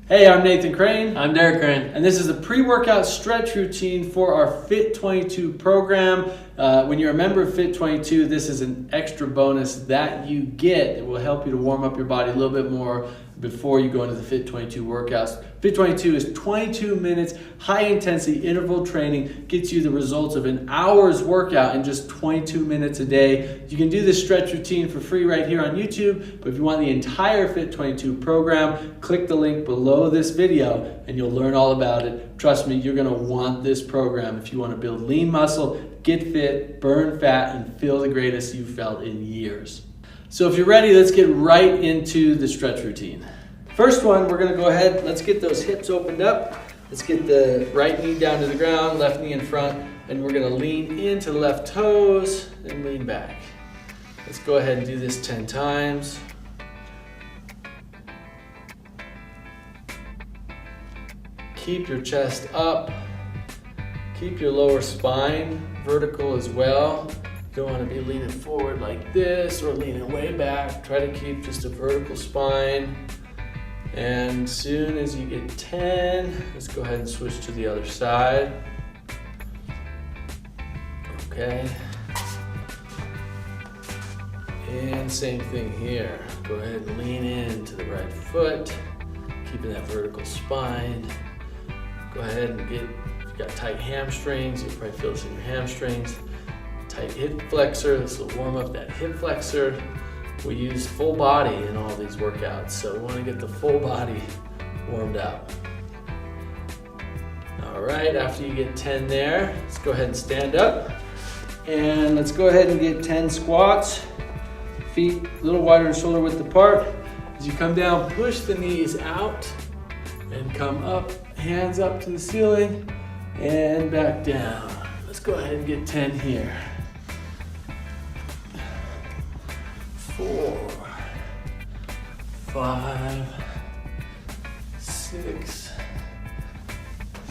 Hey, I'm Nathan Crane. I'm Derek Crane. And this is a pre-workout stretch routine for our FIT22 program. When you're a member of FIT22, this is an extra bonus that you get. It will help you to warm up your body a little bit more before you go into the FIT22 workouts. FIT22 is 22 minutes, high intensity interval training, gets you the results of an hour's workout in just 22 minutes a day. You can do this stretch routine for free right here on YouTube, but if you want the entire FIT22 program, click the link below this video and you'll learn all about it. Trust me, you're gonna want this program if you wanna build lean muscle, get fit, burn fat, and feel the greatest you've felt in years. So if you're ready, let's get right into the stretch routine. First one, we're gonna go ahead, let's get those hips opened up. Let's get the right knee down to the ground, left knee in front, and we're gonna lean into the left toes and lean back. Let's go ahead and do this 10 times. Keep your chest up. Keep your lower spine vertical as well. You don't want to be leaning forward like this or leaning way back. Try to keep just a vertical spine. And as soon as you get 10, let's go ahead and switch to the other side. Okay. And same thing here. Go ahead and lean into the right foot, keeping that vertical spine. Go ahead and get, if you've got tight hamstrings, you'll probably feel this in your hamstrings. Tight hip flexor, this will warm up that hip flexor. We use full body in all these workouts, so we want to get the full body warmed up. All right, after you get 10 there, let's go ahead and stand up. And let's go ahead and get 10 squats. Feet a little wider than shoulder width apart. As you come down, push the knees out and come up, hands up to the ceiling and back down. Let's go ahead and get 10 here. 4, 5, 6,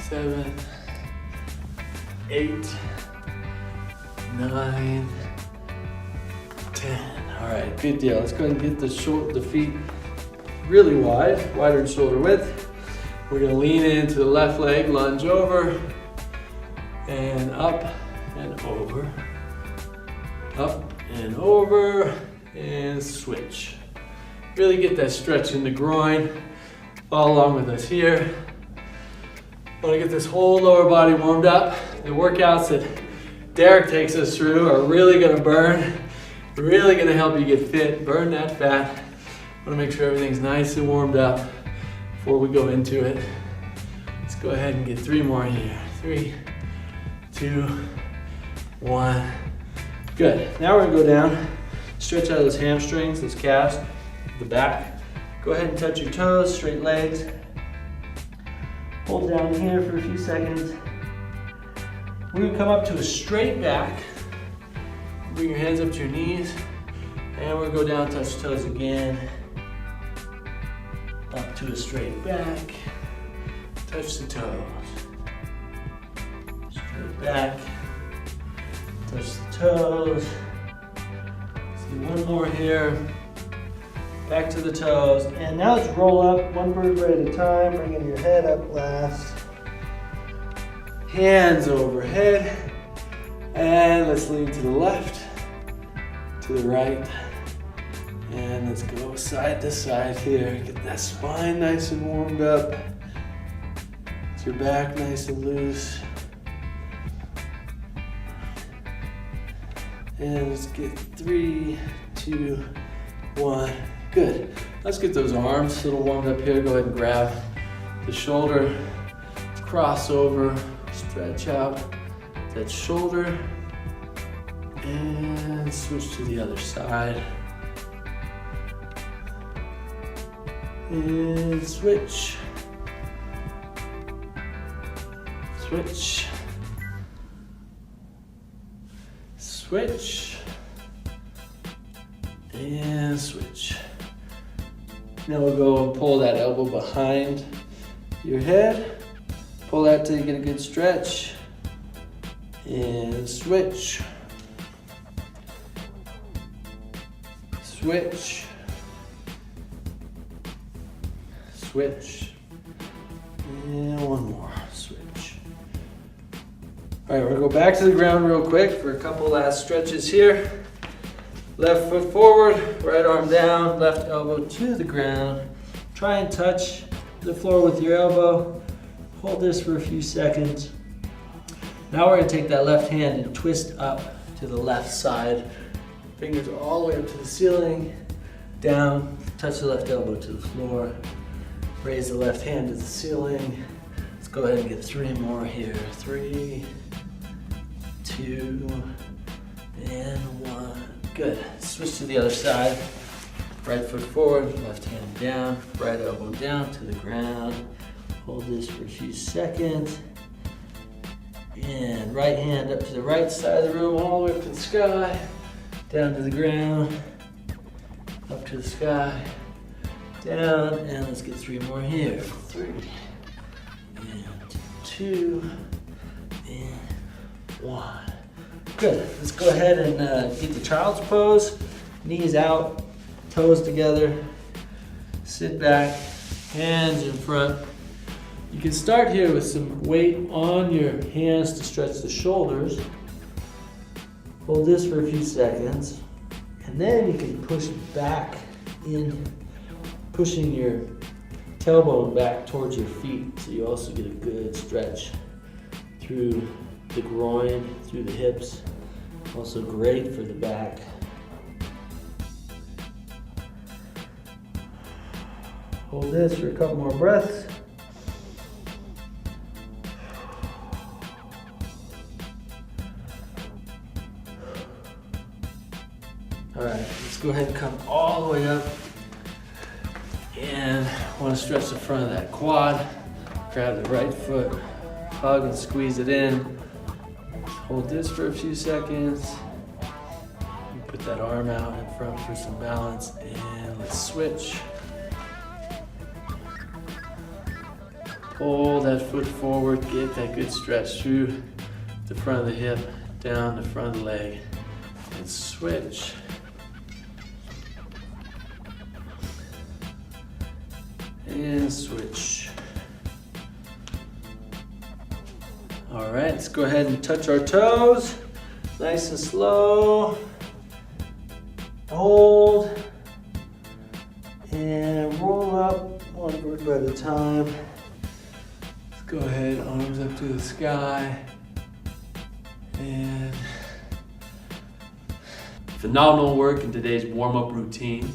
7, 8, 9, 10. All right, good deal. Let's go ahead and get the feet really wide, wider than shoulder width. We're gonna lean into the left leg, lunge over, and up and over, up and over, and switch. Really get that stretch in the groin. Follow along with us here. Want to get this whole lower body warmed up. The workouts that Derek takes us through are really going to burn, really going to help you get fit, burn that fat. Want to make sure everything's nice and warmed up before we go into it. Let's go ahead and get 3 more here. 3, 2, 1. Good. Now we're going to go down. Stretch out those hamstrings, those calves, the back. Go ahead and touch your toes, straight legs. Hold down here for a few seconds. We're gonna come up to a straight back. Bring your hands up to your knees. And we're gonna go down, touch toes again. Up to a straight back. Touch the toes. Straight back. Touch the toes. One more here, back to the toes, and now let's roll up one vertebra at a time, bringing your head up last. Hands overhead, and let's lean to the left, to the right, and let's go side to side here. Get that spine nice and warmed up, get your back nice and loose. And let's get 3, 2, 1. Good. Let's get those arms a little warmed up here. Go ahead and grab the shoulder, cross over, stretch out that shoulder, and switch to the other side. And switch. Switch. Switch, and switch. Now we'll go and pull that elbow behind your head. Pull that till you get a good stretch. And switch. Switch. Switch. And one more, switch. All right, we're gonna go back to the ground real quick for a couple last stretches here. Left foot forward, right arm down, left elbow to the ground. Try and touch the floor with your elbow. Hold this for a few seconds. Now we're gonna take that left hand and twist up to the left side. Fingers all the way up to the ceiling, down, touch the left elbow to the floor. Raise the left hand to the ceiling. Let's go ahead and get 3 more here. 3, 2, and 1. Good. Switch to the other side. Right foot forward, left hand down, right elbow down to the ground. Hold this for a few seconds. And right hand up to the right side of the room, all the way up to the sky, down to the ground, up to the sky, down, and let's get 3 more here. 3, and 2, and 1. Good. Let's go ahead and get the child's pose. Knees out, toes together. Sit back, hands in front. You can start here with some weight on your hands to stretch the shoulders. Hold this for a few seconds. And then you can push back in, pushing your tailbone back towards your feet. So you also get a good stretch through the groin, through the hips. Also great for the back. Hold this for a couple more breaths. All right, let's go ahead and come all the way up. And I want to stretch the front of that quad. Grab the right foot, hug and squeeze it in. Hold this for a few seconds. Put that arm out in front for some balance, and let's switch. Pull that foot forward, get that good stretch through the front of the hip, down the front of the leg, and switch. And switch. All right, let's go ahead and touch our toes. Nice and slow. Hold. And roll up one vertebra at a time. Let's go ahead, arms up to the sky. And phenomenal work in today's warm-up routine.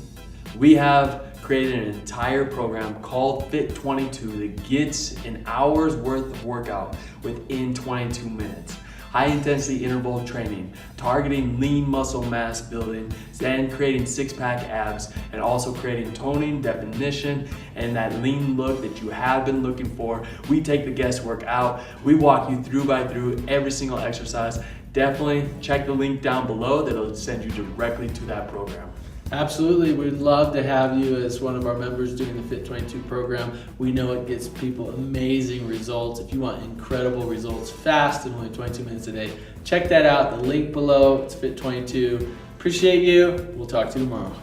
We have created an entire program called FIT22 that gets an hour's worth of workout within 22 minutes. High intensity interval training, targeting lean muscle mass building, and creating 6-pack abs, and also creating toning, definition, and that lean look that you have been looking for. We take the guesswork out. We walk you through by through every single exercise. Definitely check the link down below that'll send you directly to that program. Absolutely, we'd love to have you as one of our members doing the FIT22 program. We know it gets people amazing results. If you want incredible results fast in only 22 minutes a day, check that out. The link below, it's FIT22. Appreciate you. We'll talk to you tomorrow.